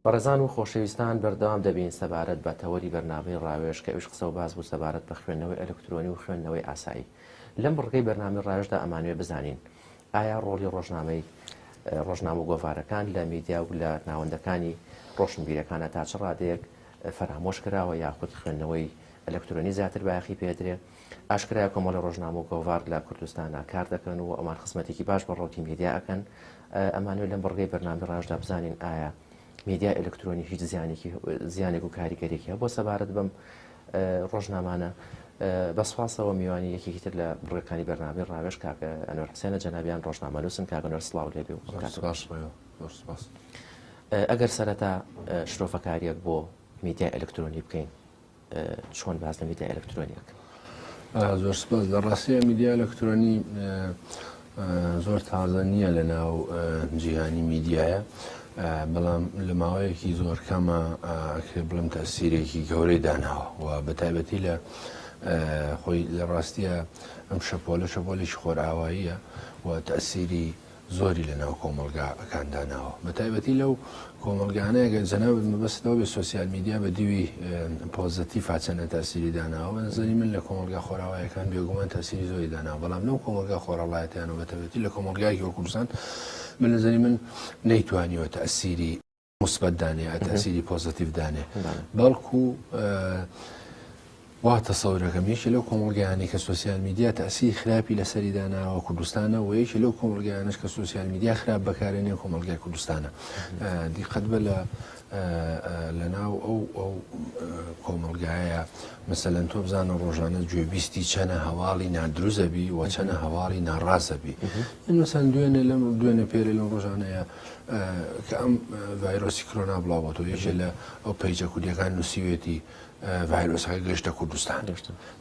بەڕێزان و خۆشەویستان بەردەوام دەبین سەبارەت بە تەوەری بەرنامەی ڕاوێژ کە ئەوش قسە و باز بوو سەبارەت بە خوێندنەوەی ئەلکترۆنی و خوێندنەوەی ئاسایی. لەم بڕگەی بەرنامەی ڕاوێژدا ئەمانوێ بزانین ئایا ڕۆڵی ڕۆژنامە و گۆڤارەکان لە میدیا و لە ناوەندەکانی ڕۆشنبیرەکانە تا چ ڕادەیەک فەرامۆش کراوە یاخود خوێندنەوەی ئەلکترۆنی زیاتر بایەخی پێدرێ. ئاشکرایە کۆمەڵی ڕۆژنامە و گۆڤار لە کوردستانە کار دەکەن و ئەمان خزمەتێکی باش بە ڕۆکی میدیا ئەکەن. ئەمانوێت لەم بڕگەی بەرنامەی ڕاوێژدا بزانین ئایا میدیا ئەلکترۆنی هیچ زیانێک و کاریگەرێکیە بۆ سەبارەت بەم ڕۆژنامانە. بەسپاسەوە میوانی یەکێکی تر لە بڕێکەکانی بەرنامەی ڕاوێژ کاکە ئەنوەر حسێنە جەنابیان ڕۆژنامەنووسن. کاکە ئەنوەر سڵاو لێبێ و ئەگەر سەرەتا شرۆفەکاریەک بۆ میدیا ئەلکترۆنی بکەین چۆن باز لە میدیا ئەلکترۆنیەکە؟ زۆر سپاس. لە ڕاستیە میدیا ئەلکترۆنی زۆر تازە نییە لە ناو جیهانی میدیایە، بەڵام لە ماوەیەکی زۆر کەمە بڵم تەسیرێکی گەورەی داناوە و بە تایبەتی لە خۆی لە ڕاستیە ئەم شەپۆلێکی خۆرئاواییە و تەسیری زۆری لە ناو کۆمەڵگاکان داناوە. بە تایبەتی لەو کۆمەڵگانەیەگە جەناب مەبەستەوە بێ سۆسیال میدیا بە دیوی پۆزتیڤ چەندە تەسیری داناوە. بە نەزەری من لە کۆمەڵگا خۆرئاواییەکان بێگومان تەسیری زۆری داناوە، بەڵام لەو کۆمەڵگا خۆرئاوایەتیانە بە تایبەتی لە کۆمەڵگایەکی وەکو کوردستان بە نەزەری من نەیتوانیوە تەسیری موسبەت دانێ تەسیری پۆزتیڤ دانێ، بەڵکو وا تەسەورەکەم یەکی لەو کۆمەڵگەیانی کە سۆسیال میدیا تەسیری خراپی لەسەری داناوە کوردستانە و یەکی لەو کۆمەڵگەیانش کە سۆسیال میدیا خراپ بەکارێنێ کۆمەڵگای کوردستانە. دیقەت بە لەناو ئەو کۆمەڵگایە مەسەلەن تۆ بزانە ڕۆژانە گوێبیستی چەنە هەواڵی نادروزەبی و چەنە هەواڵی ناڕازەبی. مەسەن دوێنێ پێرە لەم ڕۆژانەیە کە ئەم ڤایرۆسی کۆرۆنا بڵاوەتەوە یەکێ لە ئەو پەیجە کوردیەکان نووسیوێتی ڤایرۆسەکە گەشتە کوردستان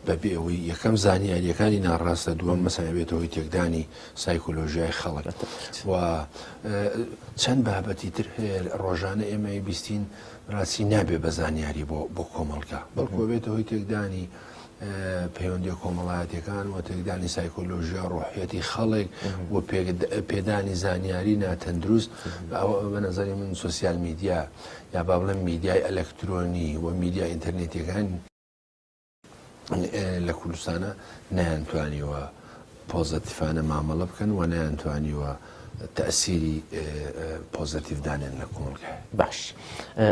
بەبێ ئەوەی یەکەم زانیاریەکانی ناڕاستە، دووەم مەسەن بێتەوەی تێکدانی سایکۆلۆژیای خەڵک و چەند بابەتی تر هەیە ڕۆژانە ئێمە بیستین ڕاستی نابێ بە زانیاری بۆ کۆمەڵگا، بەڵکو بێتەوەی تێکدانی پەیوەندی کۆمەڵایەتەکان و تێکدانی سایکۆلۆژیا ڕۆحیەتی خەڵک و پێدانی زانیاری ناتەندروست. بە نەزەری من سۆسیال میدیا یا با بڵێم میدیای ئەلکترۆنی و میدیا ئینتەرنێتیەکان لە کوردستانە نەیانتوانیوە پۆزتیڤانە مامەڵە بکەن و نەیانتوانیوە تەسیری پۆزتیڤ دانێن لە کۆمەڵگای. باش،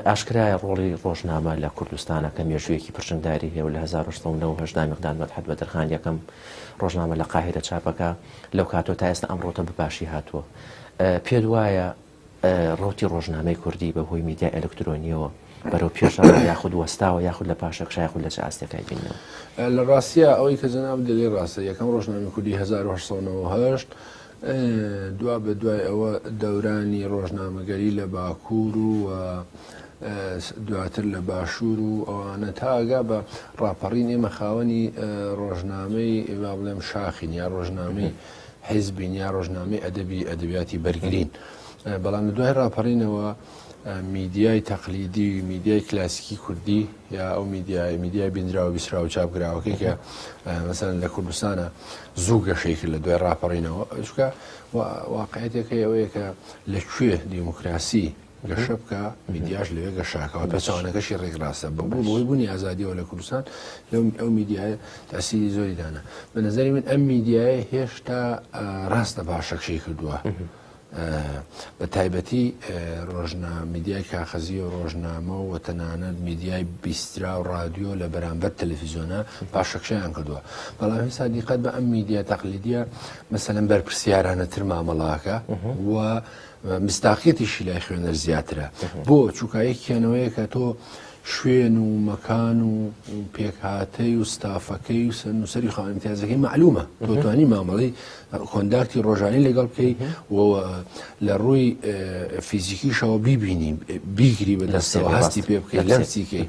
ئاشکرایە ڕۆڵی ڕۆژنامە لە کوردستانە کە مێژوویەکی پرچنگداری هەیە و لە 1990 مقدار مەدحەت بەدرخان یەکەم ڕۆژنامە لە قاهیرە چاپەکە لەو کاتۆ تا ئێستا ئەمڕۆتە بەباشی هاتووە. پێت وایە ڕۆتی ڕۆژنامەی کوردی بەهۆی میدیا ئەلکترۆنیەوە بەرەو پێشەوە یاخود وەستاوە یاخود لە پاشەکشە یاخود لە چ ئاستێکای بینەوە؟ لە ڕاستیە ئەوەی کە جەناب دەڵێ ڕاستە. یەکەم ڕۆژنامەی کوردی 1898 دوا بە دوای ئەوە دەورانی ڕۆژنامەگەری لە باکوور و دواتر لە باشوور و ئەوانە تاگا بە ڕاپەڕین ئێمە خاوەنی ڕۆژنامەی با بڵێم شاخین یا ڕۆژنامەی حیزبین یا ڕۆژنامەی ئەدەبیاتی بەرگرین، بەڵام لە دوای ڕاپەڕینەوە میدیای تەقلیدی و میدیای کلاسیکی کوردی یا ئەو میدیای بینراوە بیسراوە چاپکراوەکەی کە مەسەلەن لە کوردستانە زوو گەشەی کرد لە دوای ڕاپەڕینەوە، چونکە واقعیەتێکی ئەوەیە کە لەکوێ دیموکراسی گەشە بکە میدیاش لەوێ گەشاکەوە پێچەوانەکەشی ڕێکڕاستە بۆی بوونی ئازادیەوە لە کوردستان ئەو میدیایە تەسیری زۆری دانا. بە نەزەری من ئەم میدیایە هێشتا ڕاستە باشەکشەی کردووە، بە تایبەتی میدیای کاغەزی و ڕۆژنامە و تەنانەت میدیای بیسترا و رادیۆ لە بەرامبەر تەلەڤیزیۆنە پاشەکشەیان کردووە، بەڵام هێستا دیقەت بە ئەم میدیا تەقلیدیە مەسەلەن بەرپرسیارانەتر مامەڵاکە و مستاقیەتیشی لای خوێنەر زیاترە. بۆ چووکایەکیانەوەیە کە تۆ شوێن و مەکان و پێکهاتەی و ستافەکەی و سەری خاوەنیمتیازەکەی معلومە، تۆتوانی مامەڵەی کۆنداکتی ڕۆژانی لەگەڵ بکەی و لە ڕووی فیزیکیشەوە بیبینی بیگری بەدەستەوە هەستی پێ بکەی لەمسیکەی.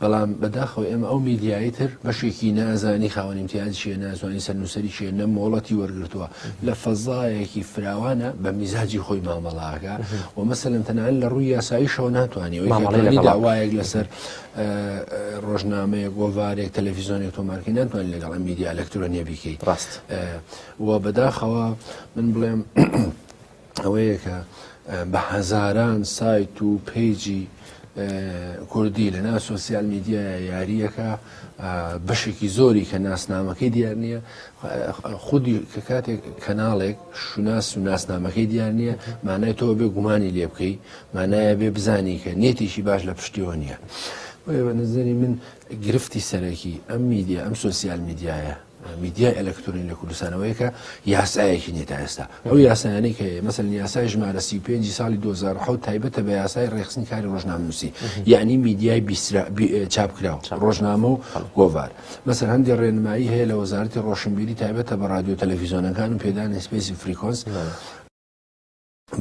بەڵام بەداخەوە ئێمە ئەو میدیایی تر بەشێکی نازانی خاوەنیمتیازیشیە نازوانی سەرنووسەریشیە نە مۆڵەتی وەرگرتووە لە فەزایەکی فراوانە بە میزاجی خۆی مامەڵاکە و مەسەلەن تەنانەت لە ڕووی یاساییشەوە ناتوانێت داوایەک لەسەر ڕۆژنامەیەک گۆڤارێک تەلەڤیزیۆنێک تۆمارکەی ناتوانێت لەگەڵ ئەم میدیا ئەلکترۆنیە بیکەیت. ڕاست و بەداخەوە من بڵێم ئەوەیە کە بە هەزاران سایت و پیجی کوردی لەناو سۆسیال میدیایە یاریەکە بەشێکی زۆری کە ناسنامەکەی دیار نییە خودی کە کاتێک کەناڵێک شوناس و ناسنامەکەی دیار نییە مانای تۆ بێ گومانی لێ بکەی مانایە بێ بزانی کە نێتیشی باش لە پشتیەوە نییە. بە نظری من گرفتی سەرەکی ئەم میدیا ئەم سۆسیال میدیایە میدیای ئەلکترۆنی لە کوردستانەوەی کە یاسایەکی نیە تا ئێستا ئەو یاسایانەی کە مەسەڵەن یاسای ژمارە 35 ساڵی 2010 تایبەتە بە یاسای ڕێخستنی کاری ڕۆژنامەنووسی یعنی میدیای چاپکراوە ڕۆژنامە و گۆڤار مەسەڵەن هەندێک ڕێنمایی هەیە لە وەزارەتی ڕۆشنبیری تایبەتە بە رادیۆ تەلەڤیزۆنەکان و پێدانی سپێسی فریکۆنس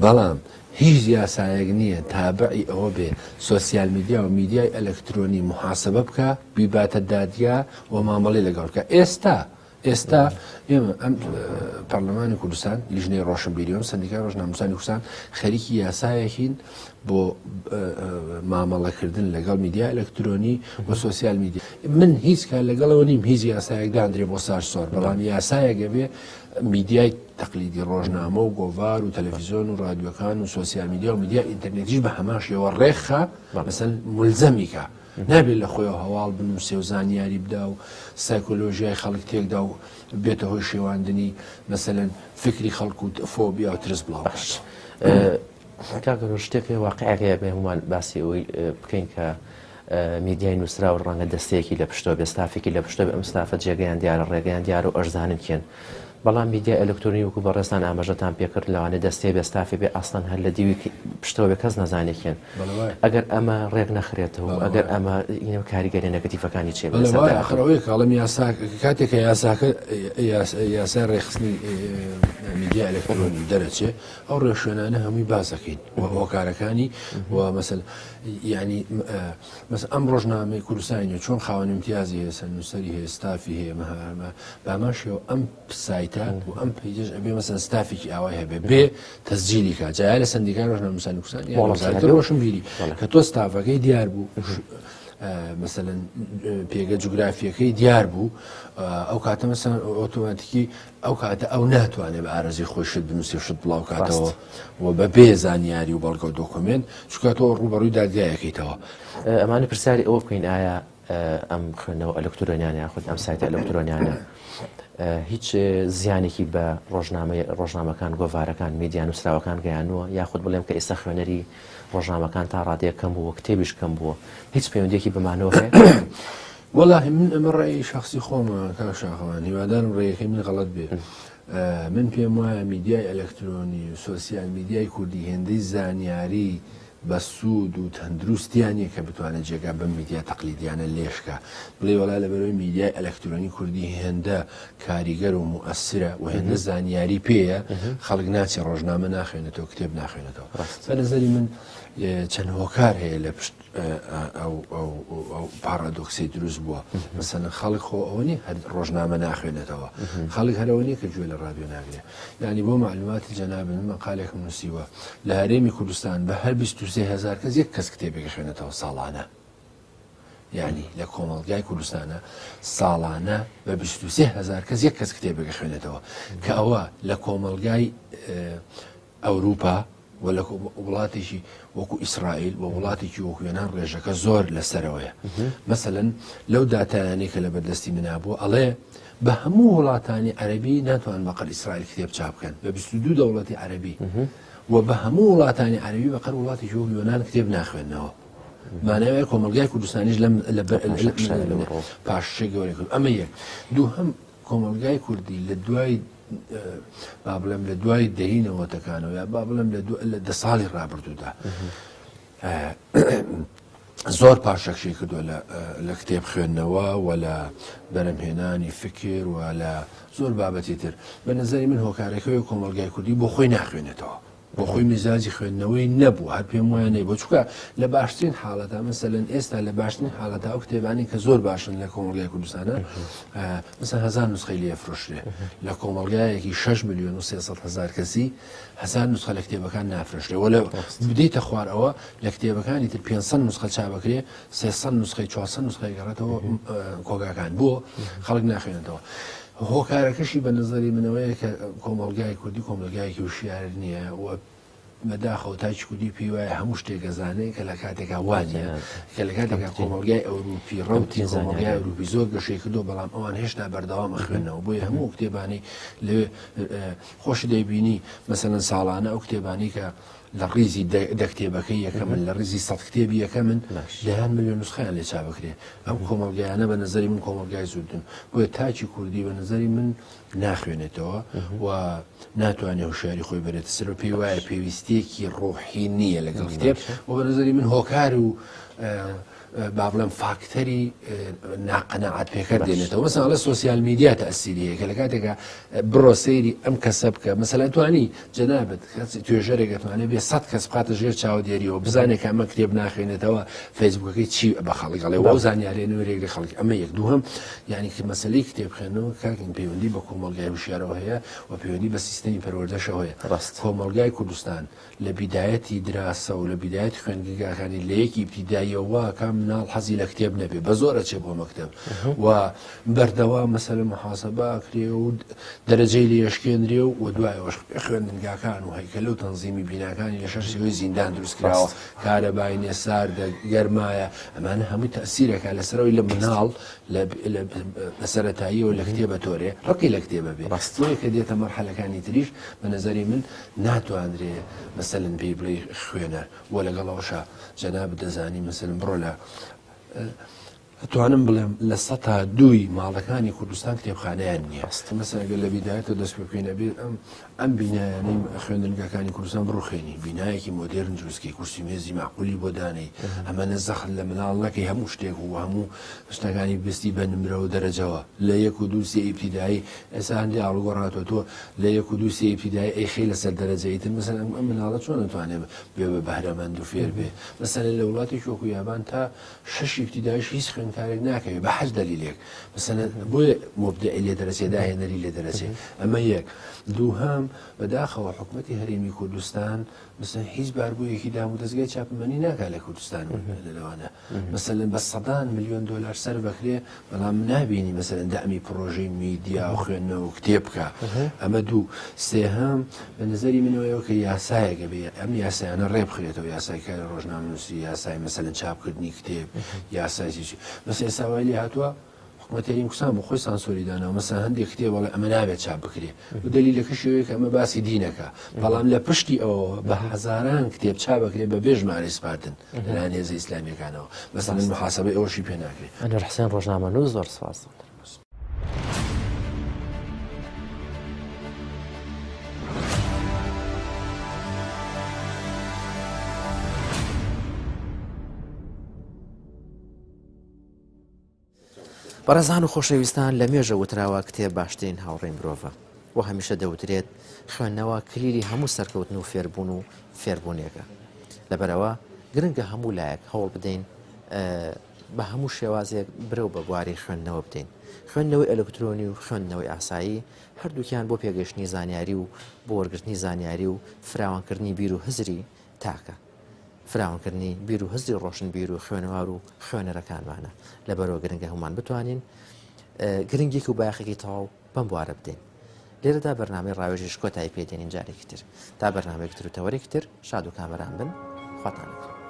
بەڵام هیچ یاسایەک نییە تابعی ئەوە بێ سۆسیال میدیا و میدیای ئەلکترۆنی محاسبە بکە بیباتە دادیا و مامەڵی لەگەڵ بکە. ئێستا ئێمە ئەم پەرلەمانی کوردستان لیژنەی ڕۆشنبیری و سندیکای ڕۆژنامەنووسانی کوردستان خەریکی یاسایەکین بۆ مامەڵەکردن لەگەڵ میدیا ئەلکترۆنی و سۆسیال میدیا. من هیچ کار لەگەڵەوە نیم هیچ یاسایەک دانرێ بۆ سار بەڵام یاسایەکە بێ میدیای تەقلیدی ڕۆژنامە و گۆڤار و تەلەڤیزۆن و رادیۆکان و سۆسیال میدیا و میدیا ئینتەرنێتیش بە هەماشیەوە ڕێکخە مەسەڵەن مولزەمیکە نابێت لە خۆیەوە هەواڵ بنووسێ و زانیاری بدا و سایکۆلۆژیای خەڵک تێکدا و بێتە هۆی شێواندنی مەسەڵەن فکری خەڵک و فۆبیا و ترس بڵاو باش. کاکە شتێکی واقعەکەیە بە هەمومان باسی ئەوی بکەین کە میدیای نووسرا و ڕەنگە دەستەیەکی لە پشتۆ بێ ستافێکی لە پشتۆ بێ ئەم ستافە جێگەیان دیارە ڕێگەیان دیارە و ئەرزانن کێن بەڵام میدیا ئەلکترۆنی وەکو بەڕێستان ئاماژەتان پێکرد لەوانێ دەستێ بێ ستافی بێ ئەسڵەن هەر لە دیوی پشتەوە بێ کەس نەزانێکێن ئەگەر ئەمە ڕێک نەخرێتەوە ئەگەر ئەمە کاریگەری نەگەتیڤەکانی چێ ئەخرەوەی کاڵم یاسا کاتێکە یاساکە یاسا ڕێخستنی میدیا ئەلکترۆنی دەرەچێ ئەو ڕێشوێنانە هەمووی بازەکەین هۆکارەکانی و مەسەل یعنی ئەم ڕۆژنامەی کوردستانی چۆن خاوەن امتیازی هەیە سەرنووسەری هەیە ستافی هەیە باماشەوە ئەم سایتە و ئەم پیجش ئەبێ مەسەن ستافێکی ئاوای هەبێ بێ تەسجیلی کات جای لە سندیکای ڕۆژنامەنووسانی کوردستان یا وەزارەتی ڕۆشنبیری کە تۆ ستافەکەی دیار بوو مثلەن پێگە جوگرافیەکەی دیار بوو ئەو کاتە مەسەن ئۆتۆماتیکی ئەو کاتە ئەو ناتوانێت بە ئارەزی خۆی شت بنووسی شت بڵاو کاتەوە و بە بێ زانیاری و بەڵگە و دۆکمنت چونکە تۆ ڕوبەڕووی دادگایەکەیتەوە. ئەمانە پرسیاری ئەوە بکەین ئایا ئەم خوێندنەوە ئەلکترۆنیانە یاخود ئەم سایتە ئەلکترۆنیانە هیچ زیانێکی بە ڕۆژنامەکان گۆڤارەکان میدیا نووسراوەکان گەیانووە یاخود بڵێم کە ئێستا خوێنەری ڕۆژنامەکان تا ڕادەیە کەم بووە کتێبیش کەم بووە هیچ پەیوەندیەکی بەمانەوە هەیە؟ وەڵاهی من ئەمە ڕێی شخصی خۆمە کاک شاخەوان هیوادارم ڕێیەکەی من غەڵەت بێ. من پێم وایە میدیای ئەلکترۆنی و سۆسیال میدیای کوردی هێندەی زانیاری بە سوود و تەندروستیانە کە بتوانێت جێگا بەم میدیا تەقلیدیانە لێشکە بڵێ وەڵا لەبەرەوەی میدیای ئەلکترۆنی کوردی هێندە کاریگەر و موئەسرە و هێندە زانیاری پێیە خەڵک ناچێ ڕۆژنامە ناخوێنێتەوە کتێب ناخوێنێتەوە. بە نەزەری من چەند هۆکار هەیە لە پشت ئەو پارادۆکسی دروست بووە مەسەڵەن خەڵک خۆ ئەوە نیە ڕۆژنامە ناخوێنێتەوە خەڵک هەرەوە نیە کە گوێ لە ڕادیۆ ناگرێت. یعنی بۆ معلوماتی جەناب من مەقالێکم نووسیوە لە هەرێمی کوردستان بە هەر 23,000 کەس یەک کەس کتێبێکی خوێنێتەوە ساڵانە یعنی لە کۆمەڵگای کوردستانە ساڵانە بە 23,000 کەس یەک کەس کتێبێکی خوێنێتەوە کە ئەوە لە کۆمەڵگای ئەوروپا و لە وڵاتێکی وەکو ئیسرائیل و وڵاتێکی وەکو یۆنان ڕێژەکە زۆر لەسەرەوەیە. مەسەڵەن لەو داتایانەی کە لە بەردەستی منابوو ئەڵێ بە هەموو وڵاتانی عەرەبی ناتوان بەقەر ئیسرائیل کتێب چاپ بکەن بە 22 دەوڵەتی عەرەبی و بە هەموو وڵاتانی عەرەبی بەقەر وڵاتێکی وەکو یۆنان کتێب ناخوێنەوە. مانەوەیە کۆمەلگای کوردستانیش لە پاششەی گەورەی کرد. ئەمە یەک. دووهەم کۆمەلگای کوردی لە دوای با بڵێم لە دوای دەهینەوەتەکانەوە یا با بڵێم لە 10 ساڵی ڕابردوودا زۆر پاشەکشی کردووە لە کتێب خوێندنەوە و لە بەرەمهێنانی فکر و لە زۆر بابەتی تر. بە نەزەری من هۆکارەکەی کۆمەلگای کوردی بۆ خۆی ناخوێنێتەوە بۆ خۆی میزاجی خوێندنەوەی نەبوو هەر پێم وایە نەی بۆ چووکە لە باشترین حاڵەتە مەسەلەن ئێستا لە باشترین حاڵەتە ئەو کتێبانی کە زۆر باشن لە کۆمەلگای کوردستانە مەسەن 1000 نوسخەی لێ فرۆشرێ لە کۆمەلگایەکی 6,300,000 کەسی 1000 نوسخە لە کتێبەکان نافرۆشرێ و لە بدەیتە خوار ئەوە لە کتێبەکانی تر 500 نوسخە چاپەکرێ 300 نوسخەی 400 نوسخەی گەڕێتەوە کۆگاکان بۆ خەڵک ناخوێنێتەوە. هۆکارەکەشی بە نظری منەوەیە کە کۆمەلگای کوردی کۆمەلگایەکی وشیار نییە و بەداخەوە تاچ کوردی پێی وایە هەموو شتێک گەزانێ کە لە کاتێکا وانە کە لە کاتێکا کۆمەلگای ئەوروپی ڕەوتی کۆمەلگای ئەوروپی زۆر گەشەی کردو بەڵام ئەوان هێشتا بەردەوام خوێندنەوە بۆیە هەموو کتێبانی لێ خۆش دەیبینی مەسەلەن ساڵانە ئەو کتێبانی کە لە ڕیزی دەکتێبەکەی یەکە من لە ڕیزی سەد کتێبی یەکە من دەیان ملیۆن نوسخەیان لێ چاپکرێ ئەم کۆمەلگایانە بە نظری من کۆمەلگای زوردن بۆیە تاچی کوردی بە نظری من ناخوێنێتەوە و ناتوانێت هوشیاری خۆی بێتە سەر پێی وایە پێویستێکی ڕۆحی نییە لەگەڵ کتێب و بە نظری من هۆکار و با بڵێم فاکتەری ناقەنەعات پێکەر دێنێتەوە مەسەڵەن لە سۆسیال میدیا تەئسیریەیە کە لە کاتێکە بڕۆ سەیری ئەم کەسە بکە مەسەلەن توانی جەنابەت توێژەرێک دەتوانێت بێ 100 کەس بخاتە ژێر چاودێریەوە بزانێت کە ئەمە کتێب ناخوێنێتەوە فەیسبووکەکەی چی بە خەڵک گەڵێ وە زانیاریە نوێرێک لە خەڵک ئەمە یەک دووهم یعنی کە مەسەلەی کتێبخوێنەوە کاکن پەیوەندی بە کۆمەلگای وشیارەوە هەیە و پەیوەندی بە سیستەمی پەروەردەشەوە هەیە کۆمەلگای کوردستان لە بیدایەتی دراسە و لە بیدایەتی خوێندنگاکانی لە یەکی ابتیداییەوە کام مناڵ حەزی لە کتێب نەبێ بە زۆرە چێ بۆ مەکتەب و بەردەوام مەسەلە محاسەبە کرێ و دەرەجەی لێ یشکێنرێ و دوایەوەش خوێندنگاکان و هەیکەلە و تەنزیمی بیناکانی لە شەرسیەوەی زیندان دروستکراوە کارەبای نێساردە گەرمایە ئەمانە هەمووی تەسیرێکە لەسەرەوەی لە مناڵ لە سەرەتاییەوە لە کتێبە تۆرێ ڕقی لە کتێبە بێ ڕاستۆی کە دێتە مەرحەلەکانی تریش بە نەزەری من ناتوانرێ مەسەلەن پێی بڵێ خوێنە وە لەگەڵەوەشە جەناب دەزانی مەسەلەن بڕۆ لە ئەتوانم بڵێم لە 102 ماڵەکانی کوردستان کتێبخانەیان نییە مەسەگە لە بیدایەتە دەست پێ بکەینە بێت ئەم بینایانەی خوێندنگەکانی کوردستان بڕوخێنی بینایەکی مۆدێرن دروستکەی کورسی مێزی معقولی بۆ دانەی ئەمەنە زەخت لە مناڵ نەکەی هەموو شتێک و هەموو شتەکانی بستی بە نمرە و دەرەجەوە لە 1 و 2 3 ئیبتیدایی ئێستا هەندێک ئاڵگۆڕاتەوە تۆ لە 1 و 2 3 ئیبتیدایی ئەی خێ لەسەر دەرەجەیتر مەسەلەن ئەم مناڵە چۆن ناتوانێت بێ بە بەهرەمەند و فێر بێ مەسەلەن لە وڵاتێکی وەکو یابان تا 6 ئیبتیداییش هیچ خوێندکارێک ناکەوێت بە حەج دەلیلێک مەسەلەن بۆیە مبدەعی لێ دەرەچێ داهێنەری لێ دەرەچێ ئەمە یەک دووهەم بەداخەوە حکوومەتی هەرێمی کوردستان مثلا هیچ باربوویەکی دام و دەستگای چاپمەنی ناکات لە کوردستان لەوانە مەسەلەن بە 100 ملیۆن دلار سەر بەکرێ بەڵام نابینی مەسەلەن دامی پرۆژەی میدیا و خوێندنەوە و کتێب بکە ئەمە دوو سێهەم بە نظری منەوەیەوە کە یاسایەکە بێ ئەم یاسایانە ڕێ بخرێتەوە یاسای کاری ڕۆژنامەنووسی یاسای مەسەلەن چاپکردنی کتێب یاسای مەسە ئێستا وای لێ هاتووە حکوومەتێری کوردستان بۆ خۆی سانسۆری داناوە مەسەلەن هەندێک کتێب وەڵێ ئەمە نابێت چاپ بکرێ و دەلیلەکە شێوەیە کە ئەمە باسی دینەکە بەڵام لە پشتی ئەوە بە هەزاران کتێب چاپ بکرێت بە بێ ژمارەی سپاردن لەلایەن هێزە ئیسلامیەکانەوە مەسەلەن محاسەبەی ئەوەشی پێ ناکرێت. ئەنوەر حوسێن ڕۆژنامەنووس زۆر سپاس. بەڕێزان و خۆشەویستان لە مێژە وتراوە کتێب باشترین هاوڕێی مرۆڤە و هەمیشە دەوترێت خوێندنەوە کلیلی هەموو سەرکەوتن و فێربوون و فێربوونێکە لەبەرەوە گرنگە هەموو لایەک هەوڵ بدەین بە هەموو شێوازێک برەو بە بواری خوێندنەوە بدەین خوێندنەوەی ئەلکترۆنی و خوێندنەوەی ئاسایی هەردووکیان بۆ پێگەشتنی زانیاری و بۆ وەرگرتنی زانیاری و فراوانکردنی بیر و هزری تاکە فراوانکردنی بیر و هەزری ڕۆشن بیر و خوێنەوار و خوێنەرەکانمانە لەبەرەوە گرنگە هەمومان بتوانین گرنگێک و باخێکی تەواو بەم بوارە بدەین لێرەدا بەرنامەی ڕاوێژی کۆتایی پێدێنین جارێکی تر تا بەرنامەیەک تر و تەوەرێکی تر شاد و کامەران بن خواتانەکەن.